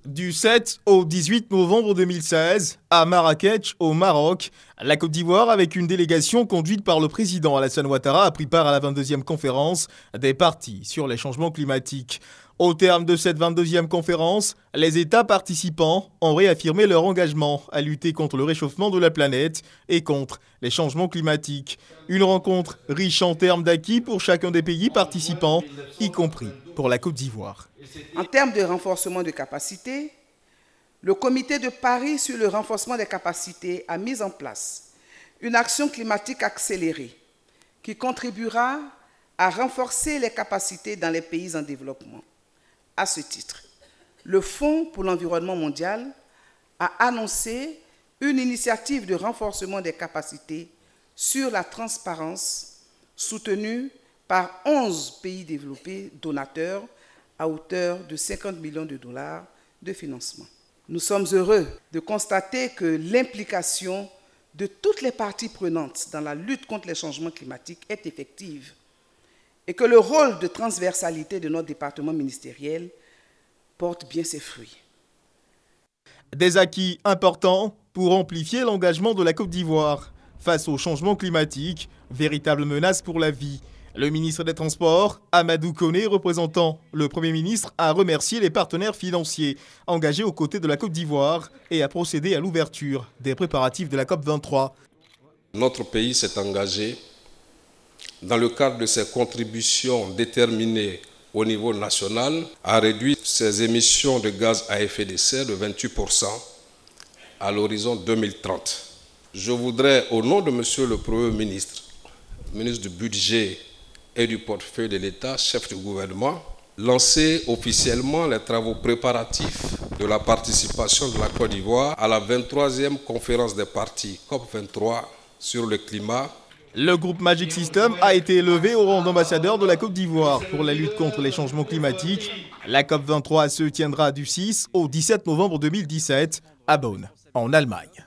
Du 7 au 18 novembre 2016, à Marrakech, au Maroc, la Côte d'Ivoire, avec une délégation conduite par le président Alassane Ouattara, a pris part à la 22e conférence des parties sur les changements climatiques. Au terme de cette 22e conférence, les États participants ont réaffirmé leur engagement à lutter contre le réchauffement de la planète et contre les changements climatiques. Une rencontre riche en termes d'acquis pour chacun des pays participants, y compris pour la Côte d'Ivoire. En termes de renforcement de capacités, le Comité de Paris sur le renforcement des capacités a mis en place une action climatique accélérée qui contribuera à renforcer les capacités dans les pays en développement. À ce titre, le Fonds pour l'environnement mondial a annoncé une initiative de renforcement des capacités sur la transparence soutenue par 11 pays développés donateurs à hauteur de 50 millions de dollars de financement. Nous sommes heureux de constater que l'implication de toutes les parties prenantes dans la lutte contre les changements climatiques est effective et que le rôle de transversalité de notre département ministériel porte bien ses fruits. Des acquis importants pour amplifier l'engagement de la Côte d'Ivoire face au changement climatique, véritable menace pour la vie. Le ministre des Transports, Amadou Koné, représentant le Premier ministre, a remercié les partenaires financiers engagés aux côtés de la Côte d'Ivoire et a procédé à l'ouverture des préparatifs de la COP23. Notre pays s'est engagé dans le cadre de ses contributions déterminées au niveau national à réduire ses émissions de gaz à effet de serre de 28% à l'horizon 2030. Je voudrais, au nom de Monsieur le Premier ministre, ministre du Budget et du portefeuille de l'État, chef du gouvernement, lancer officiellement les travaux préparatifs de la participation de la Côte d'Ivoire à la 23e conférence des parties COP23 sur le climat. Le groupe Magic System a été élevé au rang d'ambassadeur de la Côte d'Ivoire pour la lutte contre les changements climatiques. La COP23 se tiendra du 6 au 17 novembre 2017 à Bonn, en Allemagne.